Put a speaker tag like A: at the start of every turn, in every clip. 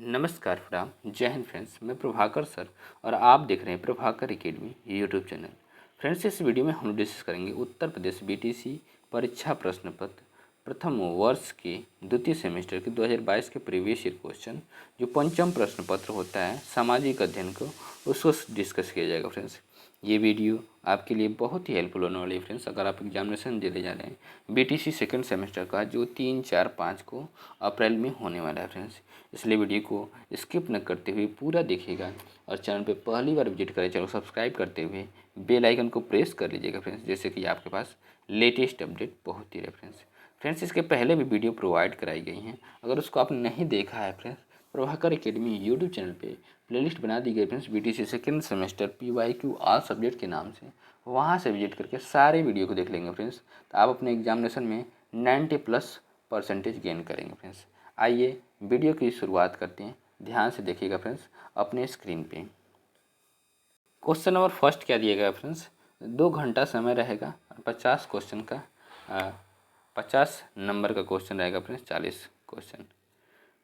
A: नमस्कार प्रणाम, जय हिंद फ्रेंड्स। मैं प्रभाकर सर और आप देख रहे हैं Prabhakar academy YouTube channel. Friends, इस वीडियो में हम डिस्कस करेंगे उत्तर प्रदेश बीटीसी परीक्षा प्रश्न पत्र प्रथम वर्ष के द्वितीय सेमेस्टर के 2022 के प्रीवियस ईयर क्वेश्चन, जो पंचम प्रश्न पत्र होता है सामाजिक अध्ययन को, उसको डिस्कस किया जाएगा। फ्रेंड्स, ये वीडियो आपके लिए बहुत ही हेल्पफुल होने वाली है। फ्रेंड्स, अगर आप एग्जामिनेशन देने जा रहे हैं बीटीसी सेकंड सेमेस्टर का, जो 3, 4, 5 को अप्रैल में होने वाला है फ्रेंड्स, इसलिए वीडियो को स्किप न करते हुए पूरा देखिएगा और चैनल पे पहली बार विजिट करें, चैनल को सब्सक्राइब करते हुए बेल आइकन को प्रेस कर लीजिएगा फ्रेंड्स, जैसे कि आपके पास लेटेस्ट अपडेट पहुँचती रहे। फ्रेंड्स, इसके पहले भी वीडियो प्रोवाइड कराई गई हैं, अगर उसको आपने नहीं देखा है friends, Prabhakar academy YouTube channel पे प्लेलिस्ट बना दी गई friends, BTC second semester PYQ all subject के नाम से, वहाँ से विजिट करके सारे वीडियो को देख लेंगे फ्रेंड्स, तो आप अपने एग्जामिनेशन में 90+ % गेन करेंगे फ्रेंड्स। आइए वीडियो की शुरुआत करते हैं, ध्यान से देखिएगा फ्रेंड्स अपने स्क्रीन पे। क्वेश्चन नंबर फर्स्ट क्या दिया गया फ्रेंड्स, 2 घंटा समय रहेगा, 50 क्वेश्चन का 50 नंबर का क्वेश्चन रहेगा friends, 40 question.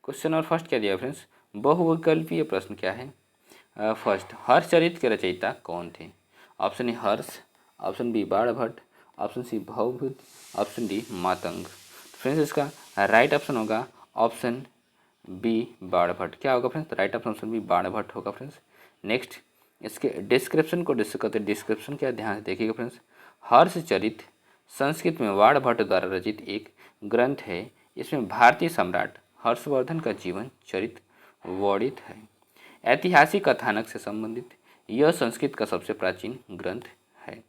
A: Question number first क्या दिया फ्रेंड्स, बहुविकल्पीय प्रश्न क्या है। फर्स्ट, हर्षचरित के रचयिता कौन थे। Option A Harsh, option B Banabhatta, option C Bhavabhuti, option D Matang. Friends, इसका राइट ऑप्शन होगा ऑप्शन बी बाणभट्ट। क्या होगा friends, right option B Banabhatta होगा फ्रेंड्स। नेक्स्ट, इसके डिस्क्रिप्शन को डिस्कस करते, डिस्क्रिप्शन क्या, ध्यान से देखिएगा फ्रेंड्स। हर्षचरित संस्कृत में वाणभट्ट द्वारा रचित एक ग्रंथ है। इसमें भारतीय सम्राट हर्षवर्धन का जीवन चरित्र वर्णित है। ऐतिहासिक कथानक से संबंधित यह संस्कृत का सबसे प्राचीन ग्रंथ है।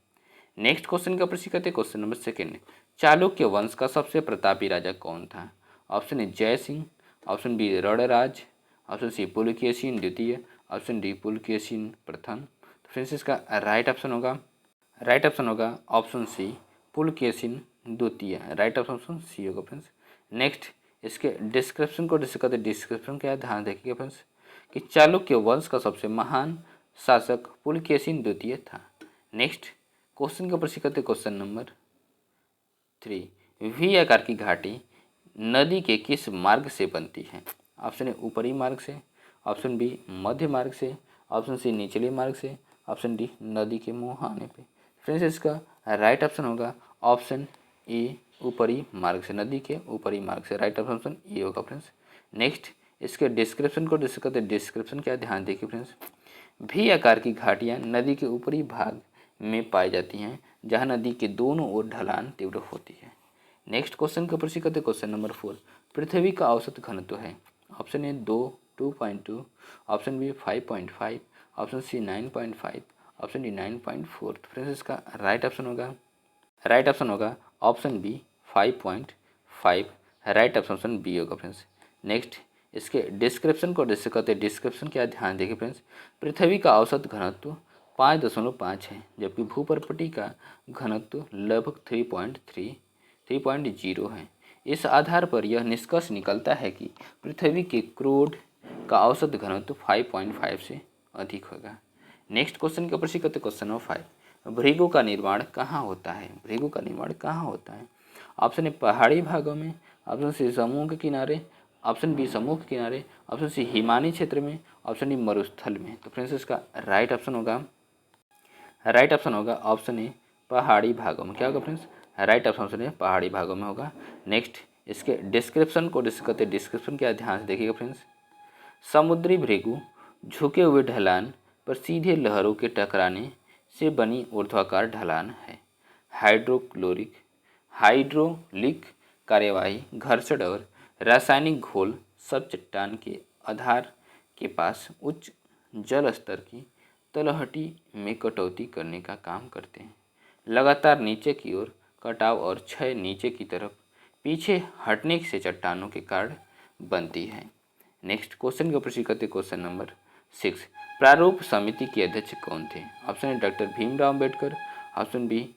A: नेक्स्ट क्वेश्चन का प्रश्न करते, क्वेश्चन नंबर सेकेंड, चालुक्य वंश का सबसे प्रतापी राजा कौन था। Option A Jai Singh, option B Ranraj, option C Pulakeshin द्वितीय, ऑप्शन डी पुलकेशिन प्रथम। तो फ्रेंड्स, इसका राइट ऑप्शन होगा ऑप्शन सी पुलकेशिन द्वितीय, राइट ऑप्शन सी होगा फ्रेंड्स। नेक्स्ट, इसके डिस्क्रिप्शन को डिस्कस करते, डिस्क्रिप्शन क्या है, ध्यान देखिएगा फ्रेंड्स, कि चालुक्य वंश का सबसे महान शासक पुलकेशिन द्वितीय था। नेक्स्ट क्वेश्चन का प्रश्न करते, क्वेश्चन नंबर 3, वी आकार की घाटी नदी के किस मार्ग से बनती है। ऑप्शन ए ऊपरी मार्ग से, ऑप्शन बी मध्य मार्ग से, ऑप्शन सी निचले मार्ग से, ऑप्शन डी नदी के मुँह आने पे। फ्रेंड्स, इसका राइट ऑप्शन होगा ऑप्शन ए ऊपरी मार्ग से, नदी के ऊपरी मार्ग से, राइट ऑप्शन ए होगा फ्रेंड्स। नेक्स्ट, इसके डिस्क्रिप्शन को डिस्कस करते, डिस्क्रिप्शन क्या, ध्यान देखिए फ्रेंड्स, भी आकार की घाटियाँ नदी के ऊपरी भाग में पाई जाती हैं, जहाँ नदी के दोनों ओर ढलान तीव्र होती है। नेक्स्ट क्वेश्चन का प्रश्न करते, क्वेश्चन नंबर 4, पृथ्वी का औसत घनत्व है। Option A 2.2, option B 5.5, option C 9.5, option D 9.4। Friends, इसका राइट ऑप्शन होगा option B 5.5, right option B होगा फ्रेंड्स। नेक्स्ट, इसके डिस्क्रिप्शन को डिस्कस करते, डिस्क्रिप्शन क्या, ध्यान देखिए फ्रेंड्स, पृथ्वी का औसत घनत्व 5.5 है, जबकि भूपर्पटी का घनत्व लगभग 3.0 है। इस आधार पर यह निष्कर्ष निकलता है कि पृथ्वी के क्रोड का औसत घनत्व 5.5 से अधिक होगा। नेक्स्ट क्वेश्चन का प्रश्न करते, क्वेश्चन नंबर 5, भृगु का निर्माण कहाँ होता है। भृगु का निर्माण कहाँ होता है। ऑप्शन ए पहाड़ी भागों में, ऑप्शन सी समूह के किनारे, ऑप्शन बी समूह के किनारे, ऑप्शन सी हिमानी क्षेत्र में, ऑप्शन डी मरुस्थल में। तो फ्रेंड्स, इसका राइट ऑप्शन होगा ऑप्शन ए पहाड़ी भागों में। क्या होगा फ्रेंड्स, राइट ऑप्शन है पहाड़ी भागों में होगा। नेक्स्ट, इसके डिस्क्रिप्शन को डिस्कस करते, डिस्क्रिप्शन क्या, ध्यान से देखिएगा फ्रेंड्स, समुद्री भृगु झुके हुए ढलान पर सीधे लहरों के टकराने से बनी ऊर्ध्वाकार ढलान है। हाइड्रोलिक कार्यवाही, घर्षण और रासायनिक घोल सब चट्टान के आधार के पास उच्च जल स्तर की तलहटी में कटौती करने का काम करते हैं। लगातार नीचे की ओर कटाव और क्षय नीचे की तरफ पीछे हटने से चट्टानों के कारण बनती है। नेक्स्ट क्वेश्चन का प्रश्न करते, क्वेश्चन नंबर 6, प्रारूप समिति के अध्यक्ष कौन थे। Option A doctor Bhimrao Ambedkar, option B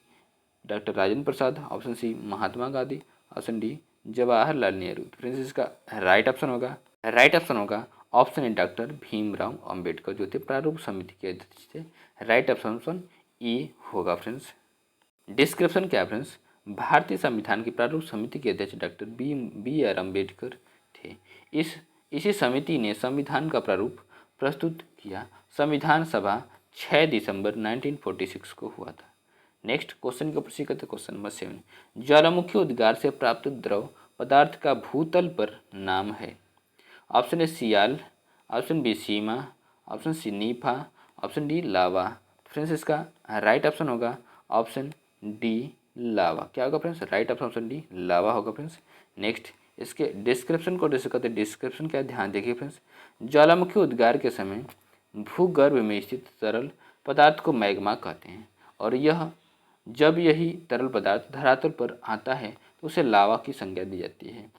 A: doctor Rajendra Prasad, option C Mahatma Gandhi, option D Jawaharlal Nehru. Friends, इसका राइट ऑप्शन होगा option A doctor Bhimrao Ambedkar, जो थे प्रारूप समिति के अध्यक्ष थे। राइट ऑप्शन ए होगा फ्रेंड्स। डिस्क्रिप्शन क्या फ्रेंड्स, भारतीय संविधान की प्रारूप समिति के अध्यक्ष डॉक्टर बी आर अम्बेडकर थे। इसी समिति ने संविधान का प्रारूप प्रस्तुत किया। संविधान सभा 6 दिसंबर 1946 को हुआ था। नेक्स्ट क्वेश्चन का प्रश्न करते क्वेश्चन नंबर 7। ज्वालामुखी उद्गार से प्राप्त द्रव पदार्थ का भूतल पर नाम है। Option A sial, option B sima, option C nife, option D lava. Friends इसका राइट ऑप्शन होगा ऑप्शन डी लावा। क्या होगा friends? Right option D lava होगा फ्रेंड्स। नेक्स्ट इसके डिस्क्रिप्शन को डिस्कस करते हैं। डिस्क्रिप्शन क्या, ध्यान देखिए फ्रेंड्स। ज्वालामुखी उद्गार के समय भूगर्भ में स्थित तरल पदार्थ को मैग्मा कहते हैं और यह जब यही तरल पदार्थ धरातल पर आता है तो उसे लावा की संज्ञा दी जाती है।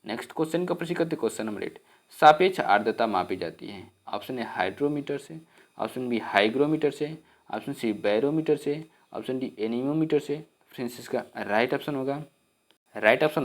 A: नेक्स्ट क्वेश्चन का प्रश्न करते क्वेश्चन नंबर 8। सापेक्ष आर्द्रता मापी जाती है। ऑप्शन ए हाइड्रोमीटर से, ऑप्शन बी हाइग्रोमीटर से, ऑप्शन सी बैरोमीटर से, ऑप्शन डी एनीमोमीटर से। फ्रेंड्स इसका राइट ऑप्शन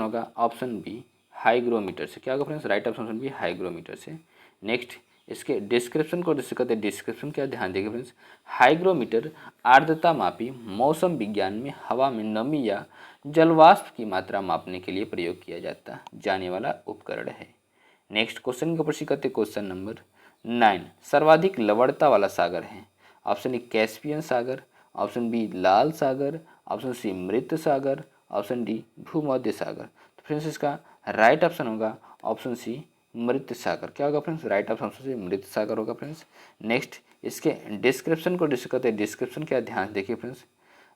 A: होगा ऑप्शन बी हाइग्रोमीटर से। क्या होगा friends? Right option B hygrometer से। नेक्स्ट इसके डिस्क्रिप्शन को डिस्कस करते हैं। डिस्क्रिप्शन क्या, ध्यान देखिए फ्रेंड्स। हाइग्रोमीटर आर्द्रता मापी मौसम विज्ञान में हवा में नमी या जलवाष्प की मात्रा मापने के लिए प्रयोग किया जाने वाला उपकरण है। नेक्स्ट क्वेश्चन का प्रश्न करते क्वेश्चन नंबर 9। सर्वाधिक लवणता वाला सागर है। ऑप्शन ए कैस्पियन सागर, ऑप्शन बी लाल सागर, ऑप्शन सी मृत सागर, ऑप्शन डी भूमध्य सागर। तो फ्रेंड्स इसका राइट ऑप्शन होगा ऑप्शन सी मृत सागर। क्या होगा फ्रेंड्स? राइट ऑप्शन से मृत सागर होगा फ्रेंड्स। नेक्स्ट इसके डिस्क्रिप्शन को डिस्कस करते हैं। डिस्क्रिप्शन क्या, ध्यान देखिए फ्रेंड्स।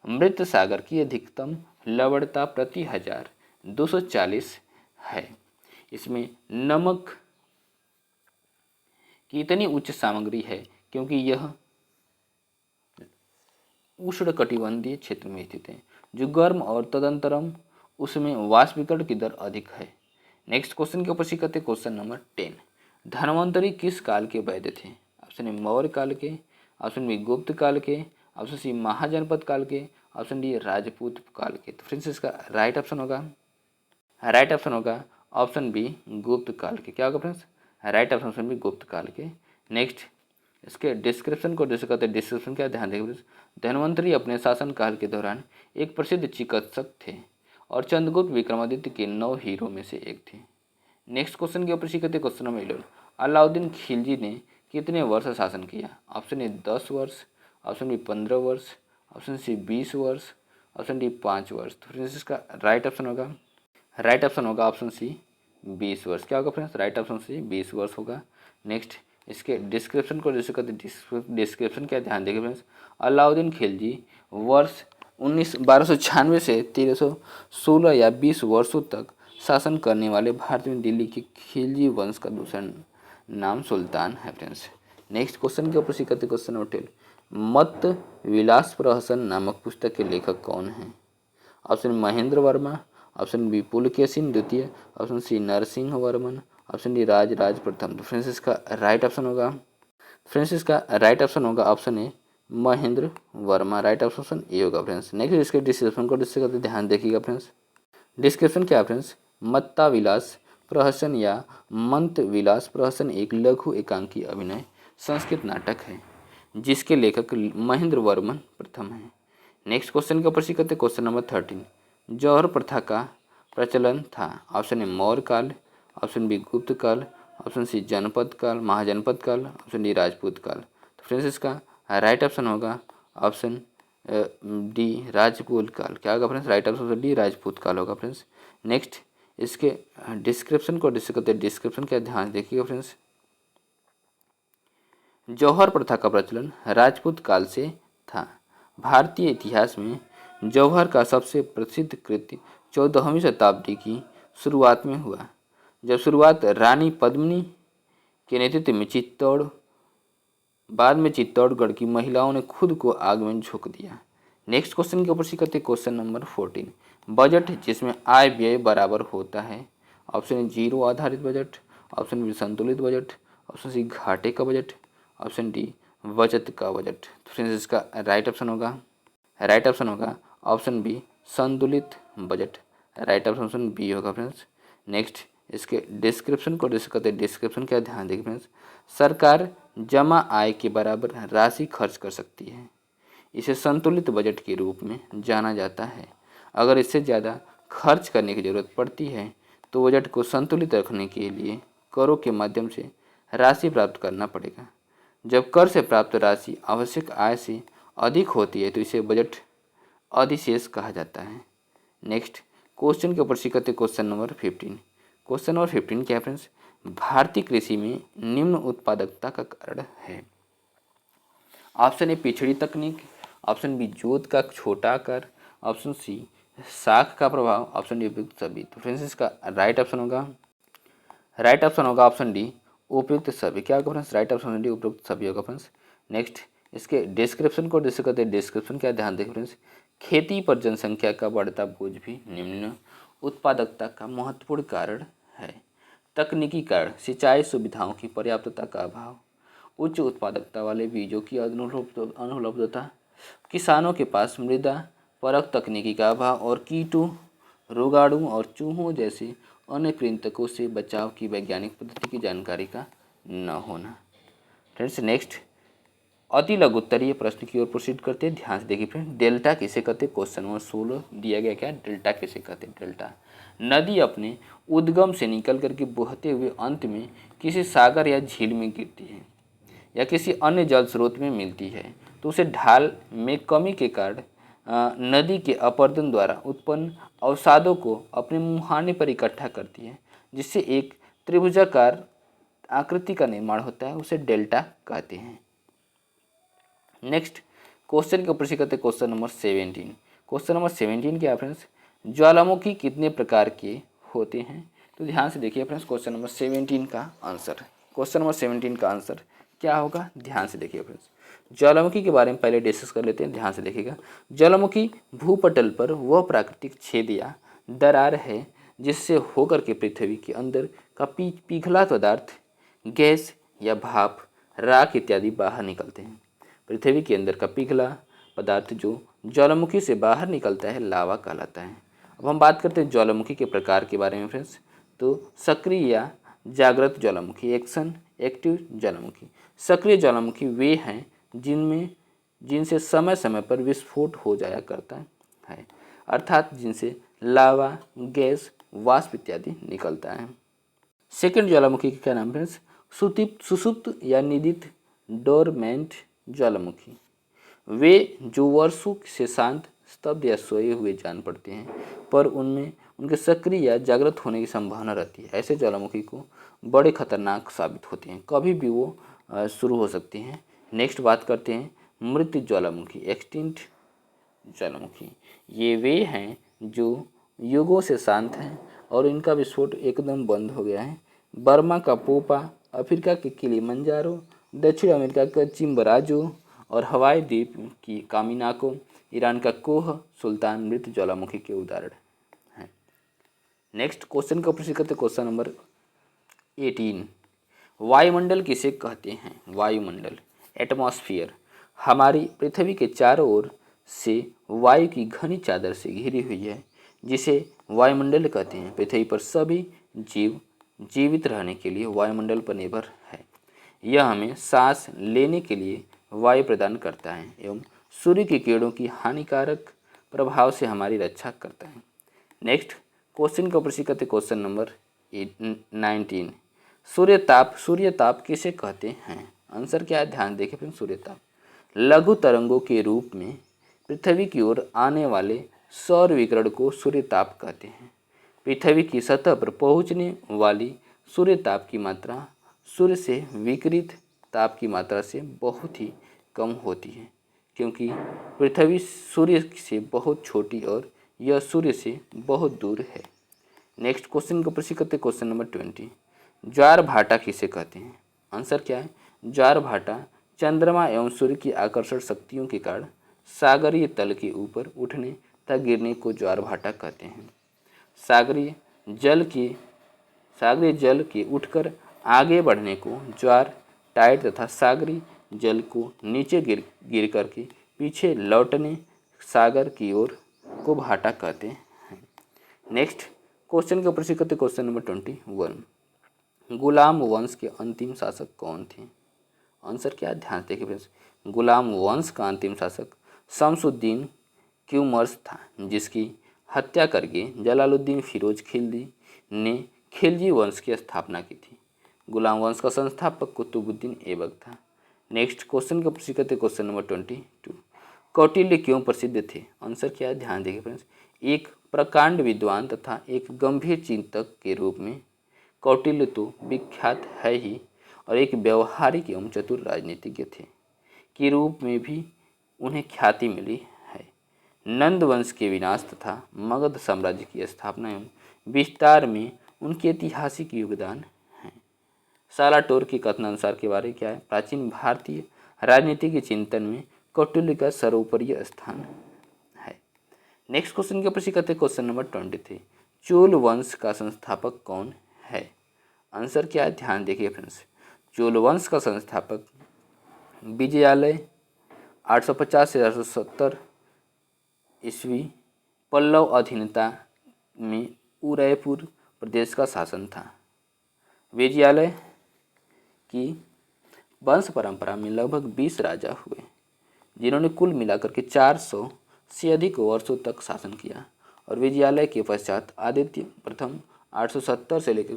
A: मृत सागर की अधिकतम लवणता प्रति 1000 240 है। इसमें नमक की इतनी उच्च सामग्री है क्योंकि यह उष्णकटिबंधीय क्षेत्र में स्थित है जो गर्म और तदंतरम उसमें वाष्पीकरण की दर अधिक है। नेक्स्ट क्वेश्चन के ऊपर सीखते क्वेश्चन नंबर 10। धन्वंतरी किस काल के वैद्य थे? ऑप्शन ए मौर्य काल के, ऑप्शन बी गुप्त काल के, ऑप्शन सी महाजनपद काल के, ऑप्शन डी राजपूत काल के। तो फ्रेंड्स इसका राइट ऑप्शन होगा ऑप्शन बी गुप्त काल के। क्या होगा फ्रेंड्स? राइट ऑप्शन बी गुप्त काल के। नेक्स्ट इसके डिस्क्रिप्शन को डिस्कस करते हैं। डिस्क्रिप्शन क्या, ध्यान देखिए फ्रेंड्स। धन्वंतरी अपने शासनकाल के दौरान एक प्रसिद्ध चिकित्सक थे और चंद्रगुप्त विक्रमादित्य के 9 हीरो में से एक थे। नेक्स्ट क्वेश्चन के ऊपर सीखते क्वेश्चन नंबर 11। अलाउद्दीन खिलजी ने कितने वर्ष शासन किया? ऑप्शन ए 10 वर्ष, ऑप्शन बी 15 वर्ष, ऑप्शन सी 20 वर्ष, ऑप्शन डी 5 वर्ष। तो फ्रेंड्स इसका राइट ऑप्शन होगा ऑप्शन सी 20 वर्ष। क्या होगा फ्रेंड्स? राइट ऑप्शन सी 20 वर्ष होगा। नेक्स्ट इसके डिस्क्रिप्शन को डिस्क्रिप्शन क्या, ध्यान देखिए फ्रेंड्स। अलाउद्दीन खिलजी वर्ष 1296 से 1316 या 20 वर्षों तक शासन करने वाले भारत में दिल्ली के खिलजी वंश का दूसरा नाम सुल्तान है फ्रेंड्स। नेक्स्ट क्वेश्चन के ऊपर सीखते क्वेश्चन नंबर 12। मत विलास प्रहसन नामक पुस्तक के लेखक कौन हैं? Option Mahendra Varma, option B Pulakeshin द्वितीय, option C Narasimha Varman, option D Raj प्रथम। तो फ्रेंड्स इसका राइट ऑप्शन होगा option A Mahendra Varma. Right option A होगा फ्रेंड्स। नेक्स्ट इसके डिस्क्रिप्शन को डिस्कस करते ध्यान देखिएगा फ्रेंड्स। डिस्क्रिप्शन क्या है फ्रेंड्स? मत्ता विलास प्रहसन या मंत विलास प्रहसन एक लघु एकांकी अभिनय संस्कृत नाटक है जिसके लेखक महेंद्र वर्मन प्रथम हैं। नेक्स्ट क्वेश्चन के ऊपर सीखते क्वेश्चन नंबर 13। जौहर प्रथा का प्रचलन था। ऑप्शन ए मौर्य काल, ऑप्शन बी गुप्त काल, ऑप्शन सी जनपद काल महाजनपद काल, ऑप्शन डी राजपूत काल। तो फ्रेंड्स इसका राइट ऑप्शन होगा ऑप्शन डी राजपूत काल। क्या होगा friends? Right option D Rajput काल होगा फ्रेंड्स। नेक्स्ट इसके डिस्क्रिप्शन को डिस्कस करते हैं। डिस्क्रिप्शन क्या, ध्यान देखिएगा फ्रेंड्स। जौहर प्रथा का प्रचलन राजपूत काल से था। भारतीय इतिहास में जौहर का सबसे प्रसिद्ध कृत्य 14वीं शताब्दी की शुरुआत में हुआ जब शुरुआत रानी पद्मिनी के नेतृत्व में बाद में चित्तौड़गढ़ की महिलाओं ने खुद को आग में झोंक दिया। नेक्स्ट क्वेश्चन के ऊपर सीखते क्वेश्चन नंबर 14। बजट जिसमें आय व्यय बराबर होता है। ऑप्शन ए जीरो आधारित बजट, ऑप्शन बी संतुलित बजट, ऑप्शन सी घाटे का बजट, ऑप्शन डी बचत का बजट। तो फ्रेंड्स इसका राइट ऑप्शन होगा ऑप्शन बी संतुलित बजट। राइट ऑप्शन बी होगा फ्रेंड्स। नेक्स्ट इसके डिस्क्रिप्शन को डिस्कस करते हैं। डिस्क्रिप्शन क्या, ध्यान देखिए फ्रेंड्स। सरकार जमा आय के बराबर राशि खर्च कर सकती है। इसे संतुलित बजट के रूप में जाना जाता है। अगर इससे ज़्यादा खर्च करने की जरूरत पड़ती है तो बजट को संतुलित रखने के लिए करों के माध्यम से राशि प्राप्त करना पड़ेगा। जब कर से प्राप्त राशि आवश्यक आय से अधिक होती है तो इसे बजट अधिशेष कहा जाता है। नेक्स्ट क्वेश्चन के ऊपर सीखते क्वेश्चन नंबर 15। क्वेश्चन नंबर 15 क्या है फ्रेंड्स, भारतीय कृषि में निम्न उत्पादकता का कारण है। ऑप्शन ए पिछड़ी तकनीक, ऑप्शन बी जोत का छोटा आकार, ऑप्शन सी शाख का प्रभाव, ऑप्शन डी उपयुक्त सभी। तो फ्रेंड्स इसका राइट ऑप्शन होगा ऑप्शन डी उपयुक्त सभी। क्या होगा फ्रेंड्स, राइट ऑप्शन डी उपयुक्त सभी होगा फ्रेंड्स। नेक्स्ट इसके डिस्क्रिप्शन को डिस्कस करते हैं। डिस्क्रिप्शन क्या, ध्यान देखें फ्रेंड्स, खेती पर जनसंख्या का बढ़ता बोझ भी निम्न उत्पादकता का महत्वपूर्ण कारण है। तकनीकी कारण, सिंचाई सुविधाओं की पर्याप्तता का अभाव, उच्च उत्पादकता वाले बीजों की अनुपलब्धता, किसानों के पास मृदा परख तकनीकी का अभाव और कीटों, रोगाणु और चूहों जैसे अन्य कृंतकों से बचाव की वैज्ञानिक पद्धति की जानकारी का न होना। फ्रेंड्स नेक्स्ट अति लघु उत्तरीय प्रश्न की ओर प्रोसीड करते हैं। ध्यान से देखिए फ्रेंड, डेल्टा किसे कहते हैं, क्वेश्चन नंबर 16 दिया गया। क्या डेल्टा किसे कहते हैं, डेल्टा नदी अपने उद्गम से निकल करके बहते हुए अंत में किसी सागर या झील में गिरती है या किसी अन्य जल स्रोत में मिलती है तो उसे ढाल में कमी के कारण नदी के अपरदन द्वारा उत्पन्न अवसादों को अपने मुहाने पर इकट्ठा करती है, जिससे एक त्रिभुजाकार आकृति का निर्माण होता है, उसे डेल्टा कहते हैं। नेक्स्ट क्वेश्चन के ऊपर से कहते हैं क्वेश्चन नंबर 17। क्वेश्चन नंबर 17 क्या फ्रेंड्स, ज्वालामुखी कितने प्रकार के होते हैं। तो ध्यान से देखिए फ्रेंड्स, क्वेश्चन नंबर 17 का आंसर, क्वेश्चन नंबर 17 का आंसर क्या होगा, ध्यान से देखिए फ्रेंड्स। ज्वालामुखी के बारे में पहले डिस्कस कर लेते हैं, ध्यान से देखिएगा। ज्वालामुखी भूपटल पर वह प्राकृतिक छेद या दरार है जिससे होकर के पृथ्वी के अंदर का पिघला पदार्थ, गैस या भाप, राख इत्यादि बाहर निकलते हैं। पृथ्वी के अंदर का पिघला पदार्थ जो ज्वालामुखी से बाहर निकलता है लावा कहलाता है। अब हम बात करते हैं ज्वालामुखी के प्रकार के बारे में फ्रेंड्स। तो सक्रिय या जागृत ज्वालामुखी, एक्टिव ज्वालामुखी। सक्रिय ज्वालामुखी वे हैं जिनसे समय समय पर विस्फोट हो जाया करता है, अर्थात जिनसे लावा, गैस, वाष्प इत्यादि निकलता है। सेकंड ज्वालामुखी का क्या नाम फ्रेंड्स, सुसुप्त या निदित डोरमेंट ज्वालामुखी। वे जो वर्षों से शांत, स्तब्ध या सोए हुए जान पड़ते हैं पर उनमें उनके सक्रिय या जागृत होने की संभावना रहती है। ऐसे ज्वालामुखी को बड़े खतरनाक साबित होते हैं, कभी भी वो शुरू हो सकती हैं। नेक्स्ट बात करते हैं मृत ज्वालामुखी, एक्सटिंक्ट ज्वालामुखी। ये वे हैं जो युगों से शांत हैं और इनका विस्फोट एकदम बंद हो गया है। बर्मा का पोपा, अफ्रीका के किलिमंजारो, दक्षिण अमेरिका का चिम्बराजो और हवाई द्वीप की कामिनाको, ईरान का कोह सुल्तान मृत ज्वालामुखी के उदाहरण हैं। नेक्स्ट क्वेश्चन का प्रश्न करते क्वेश्चन नंबर 18। वायुमंडल किसे कहते हैं, वायुमंडल, एटमॉस्फियर हमारी पृथ्वी के चारों ओर से वायु की घनी चादर से घिरी हुई है जिसे वायुमंडल कहते हैं। पृथ्वी पर सभी जीव जीवित रहने के लिए वायुमंडल पर निर्भर है। यह हमें सांस लेने के लिए वायु प्रदान करता है एवं सूर्य की किरणों की हानिकारक प्रभाव से हमारी रक्षा करता है। नेक्स्ट क्वेश्चन का प्रश्न करते क्वेश्चन नंबर 19। सूर्यताप किसे कहते हैं, आंसर क्या है, ध्यान देखें फिर। सूर्यताप लघु तरंगों के रूप में पृथ्वी की ओर आने वाले सौर विकिरण को सूर्यताप कहते हैं। पृथ्वी की सतह पर पहुंचने वाली सूर्यताप की मात्रा सूर्य से विकिरित ताप की मात्रा से बहुत ही कम होती है, क्योंकि पृथ्वी सूर्य से बहुत छोटी और यह सूर्य से बहुत दूर है। नेक्स्ट क्वेश्चन का प्रश्न करते क्वेश्चन नंबर 20। ज्वार भाटा किसे कहते हैं, आंसर क्या है। ज्वार भाटा चंद्रमा एवं सूर्य की आकर्षण शक्तियों के कारण सागरीय तल के ऊपर उठने तथा गिरने को ज्वार भाटा कहते हैं। सागरीय जल के उठकर आगे बढ़ने को ज्वार टाइड तथा सागरीय जल को नीचे गिर करके पीछे लौटने सागर की ओर को भाटा कहते हैं। नेक्स्ट क्वेश्चन का प्रश्न करते क्वेश्चन नंबर 21। गुलाम वंश के अंतिम शासक कौन थे, आंसर क्या है, ध्यान देखिए फ्रेंड्स। गुलाम वंश का अंतिम शासक शमसुद्दीन क्यूमर्स था, जिसकी हत्या करके जलालुद्दीन फिरोज खिलजी ने खिलजी वंश की स्थापना की थी। गुलाम वंश का संस्थापक कुतुबुद्दीन ऐबक था। नेक्स्ट क्वेश्चन का प्रश्न करते क्वेश्चन नंबर 22। कौटिल्य क्यों प्रसिद्ध थे? आंसर क्या है, ध्यान देखिए फ्रेंड्स। एक प्रकांड विद्वान तथा एक गंभीर चिंतक के रूप में कौटिल्य तो विख्यात है ही, और एक व्यवहारिक एवं चतुर राजनीतिज्ञ थे के रूप में भी उन्हें ख्याति मिली है। नंद वंश के विनाश तथा मगध साम्राज्य की स्थापना एवं विस्तार में उनके ऐतिहासिक योगदान है। सालाटोर के कथनानुसार के बारे क्या है, प्राचीन भारतीय राजनीति के चिंतन में कौटिल्य का सर्वोपरि स्थान है। नेक्स्ट क्वेश्चन के प्रश्न करते क्वेश्चन नंबर 23। चोल वंश का संस्थापक कौन है? आंसर क्या है, ध्यान देखिए फ्रेंड्स। चोल वंश का संस्थापक विजयालय 850 से 870 ईस्वी पल्लव अधीनता में उदयपुर प्रदेश का शासन था। विजयालय की वंश परंपरा में लगभग 20 राजा हुए, जिन्होंने कुल मिलाकर के 400 से अधिक वर्षों तक शासन किया। और विजयालय के पश्चात आदित्य प्रथम 871 से लेकर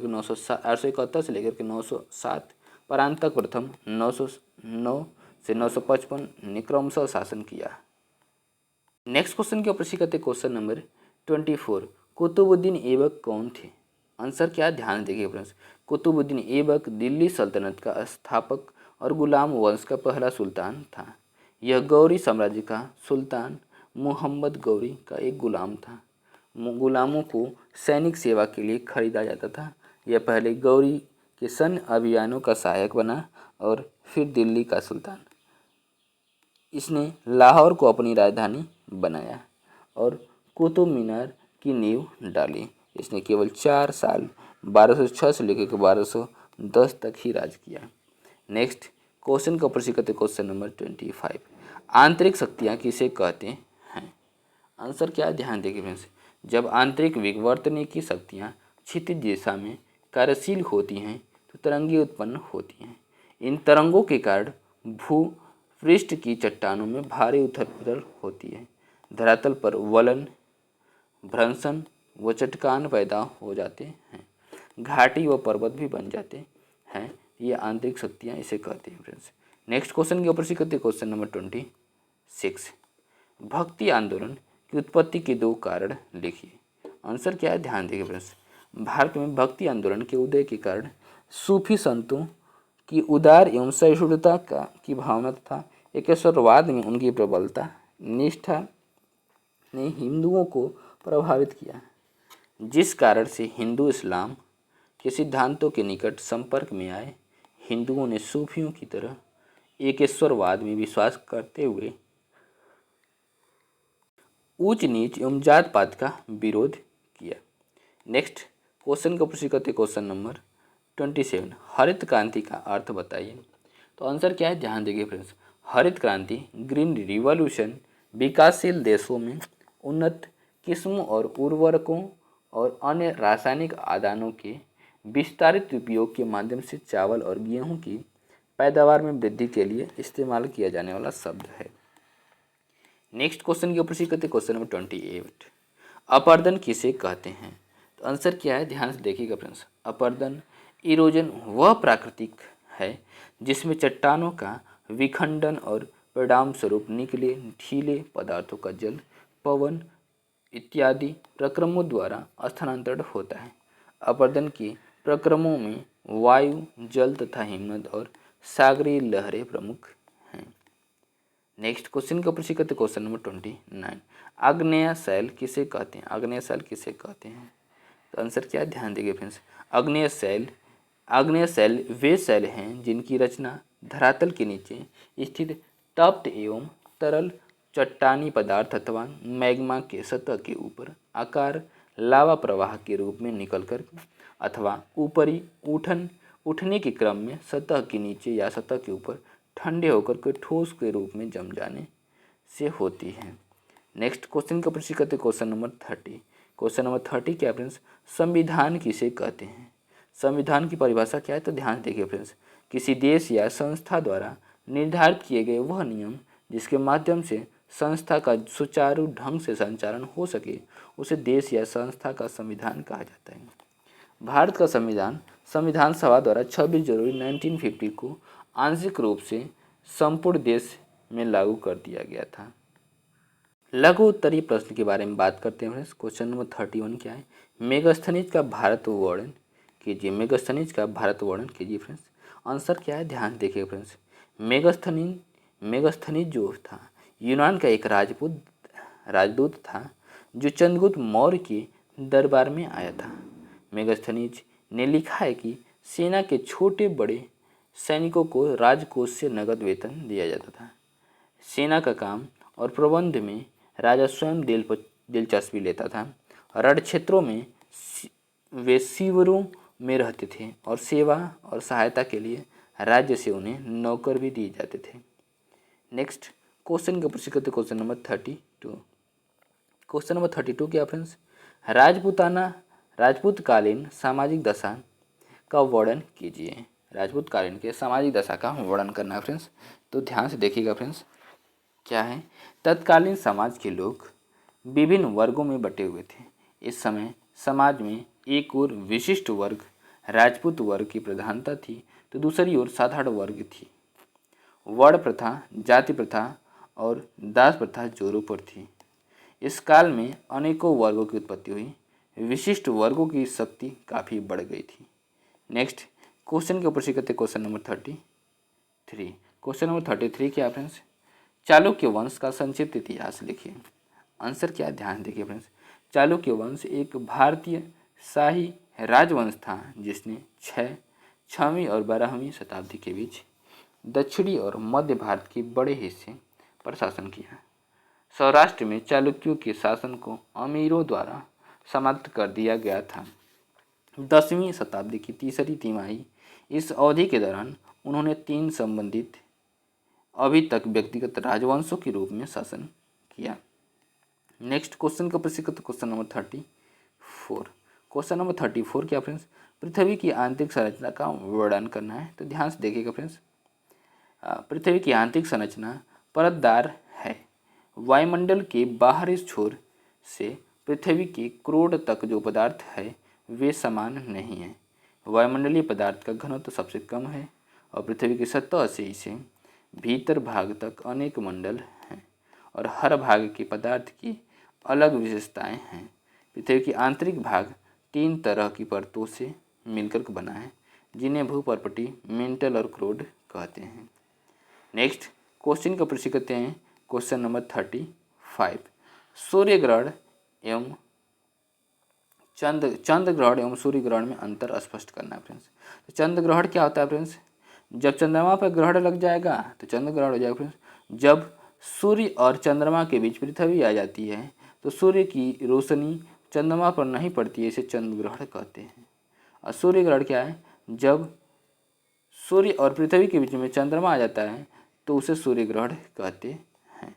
A: के 907 परांतक प्रथम 909 से 955 ने क्रमशः शासन किया। नेक्स्ट क्वेश्चन के ऊपर करते क्वेश्चन नंबर 24। कुतुबुद्दीन ऐबक कौन थे? आंसर क्या, ध्यान देखिए फ्रेंड्स। कुतुबुद्दीन ऐबक दिल्ली सल्तनत का स्थापक और गुलाम वंश का पहला सुल्तान था। यह गौरी साम्राज्य का सुल्तान मोहम्मद गौरी का एक गुलाम था। गुलामों को सैनिक सेवा के लिए खरीदा जाता था। यह पहले गौरी के सैन्य अभियानों का सहायक बना और फिर दिल्ली का सुल्तान। इसने लाहौर को अपनी राजधानी बनाया और कुतुब मीनार की नींव डाली। इसने केवल 4 साल 1206 से लेकर 1210 तक ही राज किया। नेक्स्ट क्वेश्चन का प्रश्न करते क्वेश्चन नंबर 25। आंतरिक शक्तियाँ किसे कहते हैं? आंसर क्या है, ध्यान देखिए फ्रेंड्स। जब आंतरिक विवर्तन की शक्तियाँ क्षितिज दिशा में कार्यशील होती हैं तो तरंगें उत्पन्न होती हैं। इन तरंगों के कारण भू पृष्ठ की चट्टानों में भारी उथल पुथल होती है। धरातल पर वलन, भ्रंशन व चट्टान पैदा हो जाते हैं। घाटी व पर्वत भी बन जाते हैं। ये आंतरिक शक्तियाँ इसे कहते हैं फ्रेंड्स। नेक्स्ट क्वेश्चन के ऊपर से करते क्वेश्चन नंबर 26। भक्ति आंदोलन की उत्पत्ति के 2 कारण लिखिए। आंसर क्या है, ध्यान देखिए फ्रेंड्स। भारत में भक्ति आंदोलन के उदय के कारण सूफी संतों की उदार एवं सहिष्णुता की भावना तथा एकेश्वरवाद में उनकी प्रबलता निष्ठा ने हिंदुओं को प्रभावित किया, जिस कारण से हिंदू इस्लाम के सिद्धांतों के निकट संपर्क में आए। हिंदुओं ने सूफियों की तरह एकेश्वरवाद में विश्वास करते हुए ऊंच नीच एवं जात पात का विरोध किया। नेक्स्ट क्वेश्चन का प्रश्न करते क्वेश्चन नंबर 27। हरित क्रांति का अर्थ बताइए। तो आंसर क्या है, ध्यान देखिए फ्रेंड्स। हरित क्रांति ग्रीन रिवॉल्यूशन विकासशील देशों में उन्नत किस्मों और उर्वरकों और अन्य रासायनिक आदानों के विस्तारित उपयोग के माध्यम से चावल और गेहूं की पैदावार में वृद्धि के लिए इस्तेमाल किया जाने वाला शब्द है। नेक्स्ट क्वेश्चन के ऊपर करते क्वेश्चन नंबर 28। अपरदन किसे कहते हैं? तो आंसर क्या है, ध्यान से देखिएगा फ्रेंड्स। अपरदन इरोजन वह प्राकृतिक है जिसमें चट्टानों का विखंडन और परिणाम स्वरूप निकले ढीले पदार्थों का जल, पवन इत्यादि प्रक्रमों द्वारा स्थानांतरण होता है। अपरदन के प्रक्रमों में वायु, जल तथा हिमनद और सागरीय लहरें प्रमुख हैं। नेक्स्ट क्वेश्चन का प्रश्न करते क्वेश्चन नंबर 29। आग्नेय शैल किसे कहते हैं? आग्नेय शैल किसे कहते हैं? तो आंसर क्या है, ध्यान देखिए फ्रेंड्स। आग्नेय शैल वे शैल हैं जिनकी रचना धरातल के नीचे स्थित तप्त एवं तरल चट्टानी पदार्थ अथवा मैग्मा के सतह के ऊपर आकार लावा प्रवाह के रूप में निकलकर अथवा ऊपरी उठने के क्रम में सतह के नीचे या सतह के ऊपर ठंडे होकर के ठोस के रूप में जम जाने से होती है। नेक्स्ट क्वेश्चन का प्रश्न करते क्वेश्चन नंबर 30। क्वेश्चन नंबर 30 क्या फ्रेंड्स? संविधान किसे कहते हैं? संविधान की परिभाषा क्या है? तो ध्यान देखिए फ्रेंड्स। किसी देश या संस्था द्वारा निर्धारित किए गए वह नियम जिसके माध्यम से संस्था का सुचारू ढंग से संचालन हो सके उसे देश या संस्था का संविधान कहा जाता है। भारत का संविधान संविधान सभा द्वारा 26 जनवरी 1950 को आंशिक रूप से संपूर्ण देश में लागू कर दिया गया था। लघु उत्तरीय प्रश्न के बारे में बात करते हैं फ्रेंड्स। क्वेश्चन नंबर 31 क्या है? मेगास्थनीज का भारत वर्णन कीजिए। मेगास्थनीज का भारत वर्णन कीजिए फ्रेंड्स। आंसर क्या है? ध्यान देखिए फ्रेंड्स। मेगास्थनीज जो था यूनान का एक राजदूत था जो चंद्रगुप्त मौर्य के दरबार में आया था। मेगास्थनीज ने लिखा है कि सेना के छोटे बड़े सैनिकों को राजकोष से नगद वेतन दिया जाता था। सेना का काम और प्रबंध में राजा स्वयं दिलचस्पी लेता था। रण क्षेत्रों में वे शिविरों में रहते थे और सेवा और सहायता के लिए राज्य से उन्हें नौकर भी दिए जाते थे। नेक्स्ट क्वेश्चन का प्रश्न करते क्वेश्चन नंबर 32। क्वेश्चन नंबर 32 क्या फ्रेंड्स? राजपूतकालीन सामाजिक दशा का वर्णन कीजिए। राजपूतकालीन के सामाजिक दशा का वर्णन करना है फ्रेंड्स। तो ध्यान से देखिएगा फ्रेंड्स। क्या है? तत्कालीन समाज के लोग विभिन्न वर्गों में बटे हुए थे। इस समय समाज में एक ओर विशिष्ट वर्ग राजपूत वर्ग की प्रधानता थी तो दूसरी ओर साधारण वर्ग थी। वर्ण प्रथा, जाति प्रथा और दास प्रथा जोरों पर थी। इस काल में अनेकों वर्गों की उत्पत्ति हुई। विशिष्ट वर्गों की शक्ति काफ़ी बढ़ गई थी। नेक्स्ट क्वेश्चन के ऊपर से करते क्वेश्चन नंबर 33। क्वेश्चन नंबर 33 क्या फ्रेंड्स? चालुक्य वंश का संक्षिप्त इतिहास लिखिए। आंसर क्या? ध्यान देखिए फ्रेंड्स। चालुक्य वंश एक भारतीय शाही राजवंश था जिसने 6वीं और 12वीं शताब्दी के बीच दक्षिणी और मध्य भारत के बड़े हिस्से पर शासन किया। सौराष्ट्र में चालुक्यों के शासन को अमीरों द्वारा समाप्त कर दिया गया था। 10वीं शताब्दी की तीसरी तिमाही इस अवधि के दौरान उन्होंने 3 संबंधित अभी तक व्यक्तिगत राजवंशों के रूप में शासन किया। नेक्स्ट क्वेश्चन का प्रश्न क्वेश्चन नंबर 34। क्वेश्चन नंबर 34 क्या फ्रेंड्स? पृथ्वी की आंतरिक संरचना का वर्णन करना है। तो ध्यान से देखिएगा फ्रेंड्स। पृथ्वी की आंतरिक संरचना परतदार है। वायुमंडल के बाहरी छोर से पृथ्वी के क्रोड तक जो पदार्थ है वे समान नहीं है। वायुमंडलीय पदार्थ का घनत्व सबसे कम है और पृथ्वी की सतह से इसे भीतर भाग तक अनेक मंडल हैं और हर भाग के पदार्थ की अलग विशेषताएं हैं। पृथ्वी की आंतरिक भाग 3 तरह की परतों से मिलकर बना है जिन्हें भूपर्पटी, मेंटल और क्रोड कहते हैं। नेक्स्ट क्वेश्चन का प्रश्न करते हैं क्वेश्चन नंबर 35। सूर्य ग्रहण एवं चंद्र ग्रहण एवं सूर्य ग्रहण में अंतर स्पष्ट करना है फ्रेंड्स। तो चंद्र ग्रहण क्या होता है फ्रेंड्स? जब चंद्रमा पर ग्रहण लग जाएगा तो चंद्र ग्रहण हो जाएगा फ्रेंड्स। जब सूर्य और चंद्रमा के बीच पृथ्वी आ जाती है तो सूर्य की रोशनी चंद्रमा पर नहीं पड़ती है, इसे चंद्र ग्रहण कहते हैं। और सूर्य ग्रहण क्या है? जब सूर्य और पृथ्वी के बीच में चंद्रमा आ जाता है तो उसे सूर्य ग्रहण कहते हैं।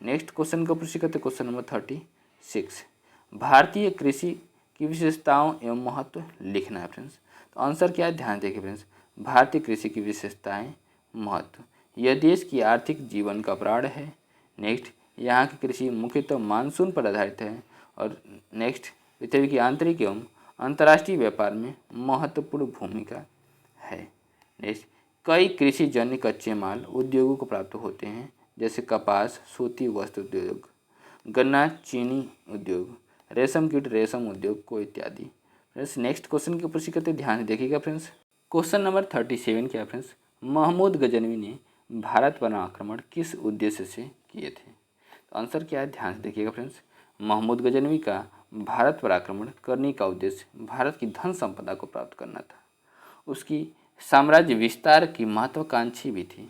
A: नेक्स्ट क्वेश्चन का प्रश्न करते क्वेश्चन नंबर 36। भारतीय कृषि की विशेषताओं एवं महत्व लिखना है फ्रेंड्स। तो आंसर क्या है? ध्यान देखिए फ्रेंड्स। भारतीय कृषि की विशेषताएं, महत्व। यह देश की आर्थिक जीवन का प्राण है। नेक्स्ट यहाँ की कृषि मुख्यतः मानसून पर आधारित है। और नेक्स्ट पृथ्वी की आंतरिक एवं अंतर्राष्ट्रीय व्यापार में महत्वपूर्ण भूमिका है। नेक्स्ट कई कृषि जन्य कच्चे माल उद्योगों को प्राप्त होते हैं जैसे कपास, सूती वस्त्र उद्योग, गन्ना, चीनी उद्योग, रेशम कीट रेशम उद्योग को इत्यादि। फ्रेंड्स नेक्स्ट क्वेश्चन के ऊपर करते ध्यान देखिएगा फ्रेंड्स। क्वेश्चन नंबर 37 क्या फ्रेंड्स? महमूद गजनवी ने भारत पर आक्रमण किस उद्देश्य से किए थे? तो आंसर क्या है? ध्यान से देखिएगा फ्रेंड्स। महमूद गजनवी का भारत पर आक्रमण करने का उद्देश्य भारत की धन संपदा को प्राप्त करना था। उसकी साम्राज्य विस्तार की महत्वाकांक्षी भी थी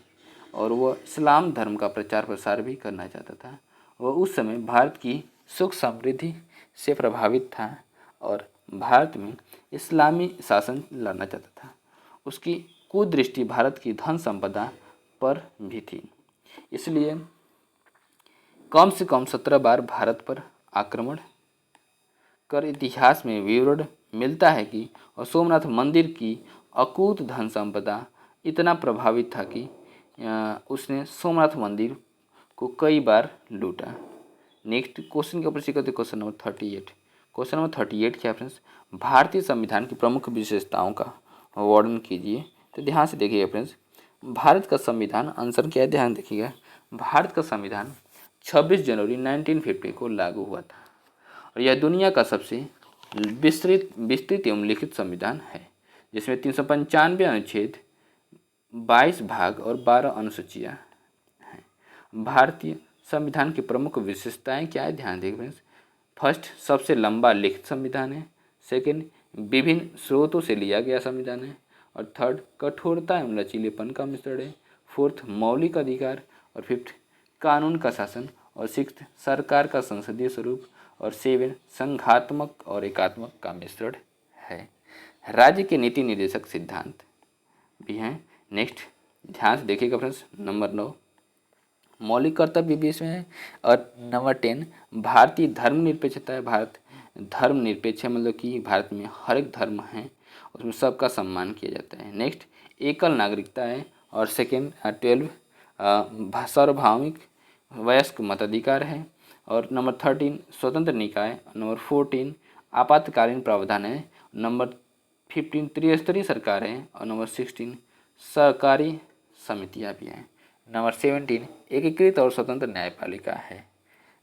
A: और वह इस्लाम धर्म का प्रचार प्रसार भी करना चाहता था। वह उस समय भारत की सुख समृद्धि से प्रभावित था और भारत में इस्लामी शासन लाना चाहता था। उसकी कुदृष्टि भारत की धन संपदा पर भी थी, इसलिए कम से कम 17 बार भारत पर आक्रमण कर इतिहास में विवरण मिलता है कि और सोमनाथ मंदिर की अकूत धन संपदा इतना प्रभावित था कि उसने सोमनाथ मंदिर को कई बार लूटा। नेक्स्ट क्वेश्चन के ऊपर सीखते क्वेश्चन नंबर 38। क्वेश्चन नंबर 38 क्या फ्रेंड्स? भारतीय संविधान की प्रमुख विशेषताओं का वर्णन कीजिए। तो ध्यान से देखिएगा फ्रेंड्स, भारत का संविधान, आंसर क्या है ध्यान देखिएगा, भारत का संविधान 26 जनवरी 1950 को लागू हुआ था और यह दुनिया का सबसे विस्तृत एवं लिखित संविधान है, जिसमें 395 अनुच्छेद, 22 भाग और 12 अनुसूचियाँ हैं। भारतीय संविधान की प्रमुख विशेषताएं क्या है, ध्यान देखिए फ्रेंड्स। फर्स्ट, सबसे लंबा लिखित संविधान है। सेकंड, विभिन्न स्रोतों से लिया गया संविधान है। और थर्ड, कठोरता एवं लचीलेपन का मिश्रण है। फोर्थ, मौलिक अधिकार। और फिफ्थ, कानून का शासन। और सिक्स्थ, सरकार का संसदीय स्वरूप। और सेवन, संघात्मक और एकात्मक का मिश्रण है। राज्य के नीति निर्देशक सिद्धांत भी हैं। नेक्स्ट ध्यान से देखिएगा फ्रेंड्स, नंबर 9 मौलिक कर्तव्य भी इसमें है। और नंबर 10 भारतीय धर्मनिरपेक्षता है। भारत धर्मनिरपेक्ष है, मतलब कि भारत में हर एक धर्म है, उसमें सबका सम्मान किया जाता है। नेक्स्ट एकल नागरिकता है। और सेकेंड 12 सार्वभौमिक वयस्क मताधिकार है। और नंबर 13 स्वतंत्र निकाय। नंबर 14 आपातकालीन प्रावधान है। नंबर 15 त्रिस्तरीय सरकार है। और नंबर 16 सहकारी समितियाँ भी हैं। नंबर 17 एकीकृत और स्वतंत्र न्यायपालिका है।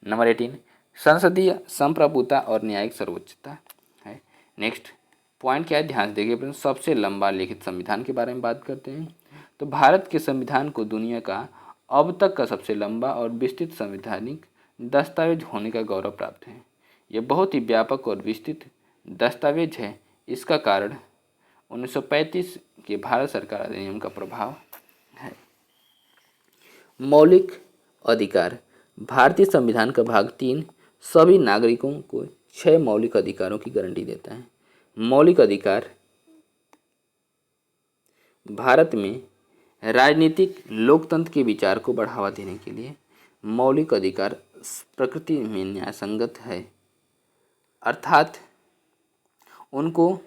A: नंबर 18 संसदीय संप्रभुता और न्यायिक सर्वोच्चता है। नेक्स्ट पॉइंट क्या है, ध्यान से देखिए फ्रेंड्स, सबसे लंबा लिखित संविधान के बारे में बात करते हैं। तो भारत के संविधान को दुनिया का अब तक का सबसे लंबा और विस्तृत संवैधानिक दस्तावेज होने का गौरव प्राप्त है। यह बहुत ही व्यापक और विस्तृत दस्तावेज है। इसका कारण 1935 के भारत सरकार अधिनियम का प्रभाव है। मौलिक अधिकार, भारतीय संविधान का भाग 3 सभी नागरिकों को 6 मौलिक अधिकारों की गारंटी देता है। मौलिक अधिकार भारत में राजनीतिक लोकतंत्र के विचार को बढ़ावा देने के लिए मौलिक अधिकार प्रकृति में न्यायसंगत है, अर्थात उनको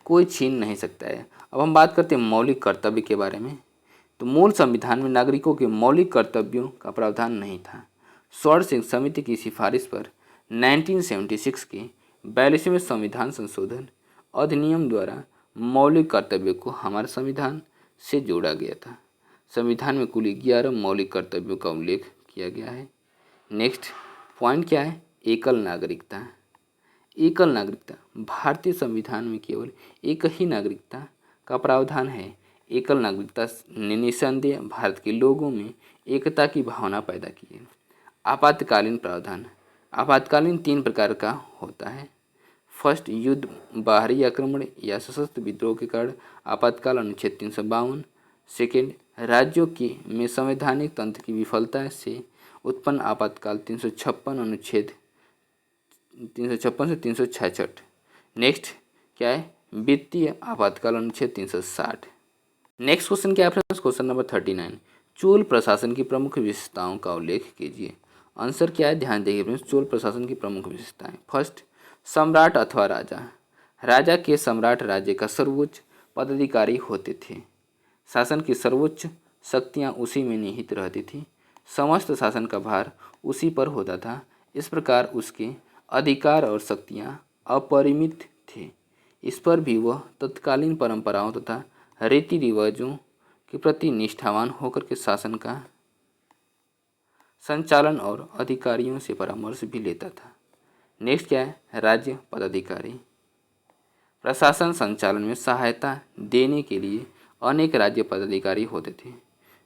A: कोई छीन नहीं सकता है। अब हम बात करते हैं मौलिक कर्तव्य के बारे में। तो मूल संविधान में नागरिकों के मौलिक कर्तव्यों का प्रावधान नहीं था। स्वर्ण सिंह समिति की सिफारिश पर 1976 के 42वें संविधान संशोधन अधिनियम द्वारा मौलिक कर्तव्यों को हमारे संविधान से जोड़ा गया था। संविधान में कुल 11 मौलिक कर्तव्यों का उल्लेख किया गया है। नेक्स्ट पॉइंट क्या है, एकल नागरिकता। एकल नागरिकता, भारतीय संविधान में केवल एक ही नागरिकता का प्रावधान है। एकल नागरिकता ने निस्संदेह भारत के लोगों में एकता की भावना पैदा की है। आपातकालीन प्रावधान, आपातकालीन 3 प्रकार का होता है। फर्स्ट, युद्ध, बाहरी आक्रमण या सशस्त्र विद्रोह के कारण आपातकाल अनुच्छेद 352। सेकेंड, राज्यों की में संवैधानिक तंत्र की विफलता से उत्पन्न आपातकाल 356 अनुच्छेद 356 से 366। नेक्स्ट क्या है, वित्तीय आपातकाल अनुच्छेद 360। नेक्स्ट क्वेश्चन क्या है फ्रेंड्स, क्वेश्चन नंबर 39 चोल प्रशासन की प्रमुख विशेषताओं का उल्लेख कीजिए। आंसर क्या है, ध्यान देखिए फ्रेंड्स, चोल प्रशासन की प्रमुख विशेषताएं। फर्स्ट, सम्राट अथवा राजा। राजा के सम्राट राज्य का सर्वोच्च पदाधिकारी होते थे। शासन की सर्वोच्च शक्तियां उसी में निहित रहती थी। समस्त शासन का भार उसी पर होता था। इस प्रकार उसके अधिकार और शक्तियां अपरिमित थे। इस पर भी वह तत्कालीन परंपराओं तथा रीति रिवाजों के प्रति निष्ठावान होकर के शासन का संचालन और अधिकारियों से परामर्श भी लेता था। नेक्स्ट क्या है, राज्य पदाधिकारी। प्रशासन संचालन में सहायता देने के लिए अनेक राज्य पदाधिकारी होते थे,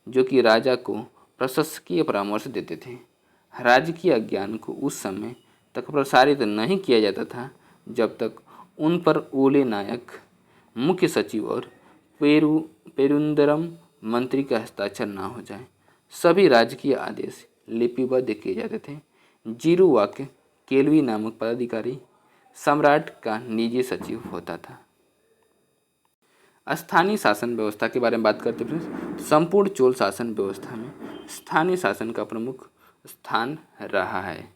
A: जो कि राजा को प्रशासकीय परामर्श देते थे। राजकीय ज्ञान को उस समय तक प्रसारित नहीं किया जाता था जब तक उन पर ओले नायक, मुख्य सचिव और पेरुंदरम मंत्री का हस्ताक्षर न हो जाए। सभी राजकीय आदेश लिपिबद्ध किए जाते थे। जीरो वाक्य केल्वी नामक पदाधिकारी सम्राट का निजी सचिव होता था। स्थानीय शासन व्यवस्था के बारे में बात करते हैं। संपूर्ण चोल शासन व्यवस्था में स्थानीय शासन का प्रमुख स्थान रहा है।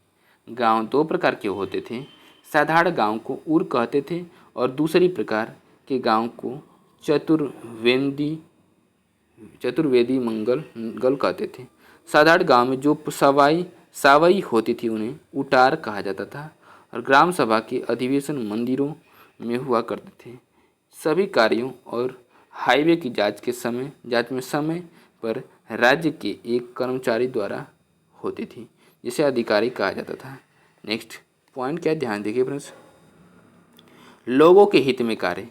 A: गांव 2 प्रकार के होते थे। साधारण गांव को उर कहते थे और दूसरी प्रकार के गांव को चतुर्वेदी मंगल कहते थे। साधारण गांव में जो सवाई होती थी उन्हें उटार कहा जाता था और ग्राम सभा के अधिवेशन मंदिरों में हुआ करते थे। सभी कार्यों और हाईवे की जांच में समय पर राज्य के एक कर्मचारी द्वारा होती थी, जिसे अधिकारी कहा जाता था। नेक्स्ट पॉइंट क्या, ध्यान देखिए फ्रेंड्स। लोगों के हित में कार्य।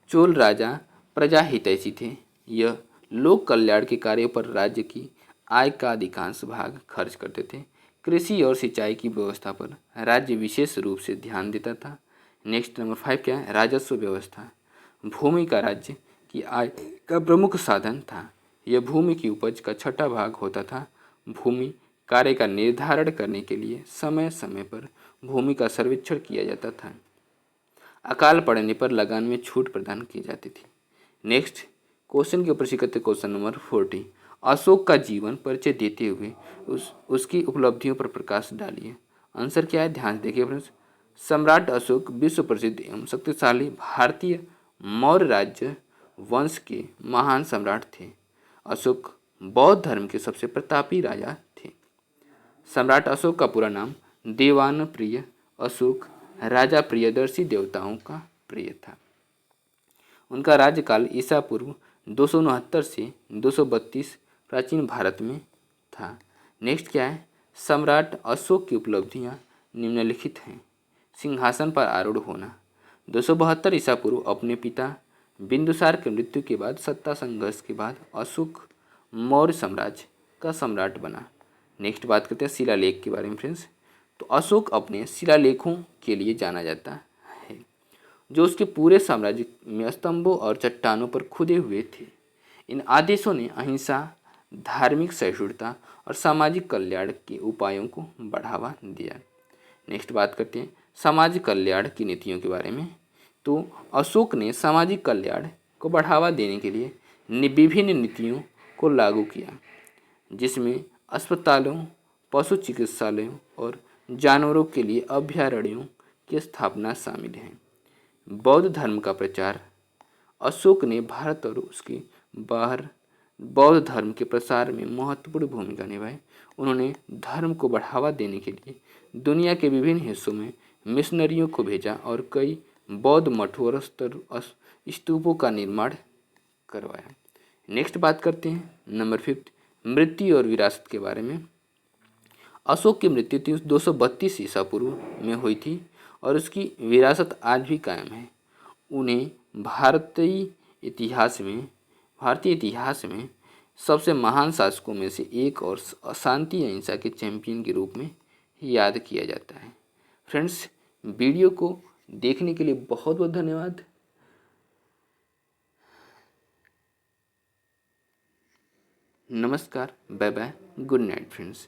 A: चोल राजा प्रजा हितैषी थे। यह लोक कल्याण के कार्यों पर राज्य की आय का अधिकांश भाग खर्च करते थे। कृषि और सिंचाई की व्यवस्था पर राज्य विशेष रूप से ध्यान देता था। नेक्स्ट नंबर 5 क्या है, राजस्व व्यवस्था। भूमि का राज्य की आय का प्रमुख साधन था। यह भूमि की उपज का छठा भाग होता था। भूमि कार्य का निर्धारण करने के लिए समय समय पर भूमि का सर्वेक्षण किया जाता था। अकाल पड़ने पर लगान में छूट प्रदान की जाती थी। नेक्स्ट क्वेश्चन के ऊपर सीखते क्वेश्चन नंबर 40। अशोक का जीवन परिचय देते हुए उसकी उपलब्धियों पर प्रकाश डालिए। आंसर क्या है, ध्यान देखिए फ्रेंड्स। सम्राट अशोक विश्व प्रसिद्ध एवं शक्तिशाली भारतीय मौर्य राज्य वंश के महान सम्राट थे। अशोक बौद्ध धर्म के सबसे प्रतापी राजा थे। सम्राट अशोक का पूरा नाम देवान प्रिय अशोक राजा प्रियदर्शी देवताओं का प्रिय था। उनका राज्यकाल ईसा पूर्व 269 से 232 प्राचीन भारत में था। नेक्स्ट क्या है, सम्राट अशोक की उपलब्धियां निम्नलिखित हैं। सिंहासन पर आरूढ़ होना। 272 ईसा पूर्व अपने पिता बिंदुसार की मृत्यु के बाद सत्ता संघर्ष के बाद अशोक मौर्य साम्राज्य का सम्राट बना। नेक्स्ट बात करते हैं शिलालेख के बारे में फ्रेंड्स। तो अशोक अपने शिलालेखों के लिए जाना जाता है, जो उसके पूरे साम्राज्य में स्तंभों और चट्टानों पर खुदे हुए थे। इन आदेशों ने अहिंसा, धार्मिक सहिष्णुता और सामाजिक कल्याण के उपायों को बढ़ावा दिया। नेक्स्ट बात करते हैं समाज कल्याण की नीतियों के बारे में। तो अशोक ने सामाजिक कल्याण को बढ़ावा देने के लिए विभिन्न नीतियों को लागू किया, जिसमें अस्पतालों, पशु चिकित्सालयों और जानवरों के लिए अभयारण्यों की स्थापना शामिल है। बौद्ध धर्म का प्रचार। अशोक ने भारत और उसके बाहर बौद्ध धर्म के प्रसार में महत्वपूर्ण भूमिका निभाई। उन्होंने धर्म को बढ़ावा देने के लिए दुनिया के विभिन्न हिस्सों में मिशनरियों को भेजा और कई बौद्ध मठों और स्तूपों का निर्माण करवाया। नेक्स्ट बात करते हैं नंबर 5 मृत्यु और विरासत के बारे में। अशोक की मृत्यु 232 ईसा पूर्व में हुई थी और उसकी विरासत आज भी कायम है। उन्हें भारतीय इतिहास में सबसे महान शासकों में से एक और शांति अहिंसा के चैंपियन के रूप में याद किया जाता है। फ्रेंड्स, वीडियो को देखने के लिए बहुत बहुत धन्यवाद। नमस्कार, bye bye, good night friends.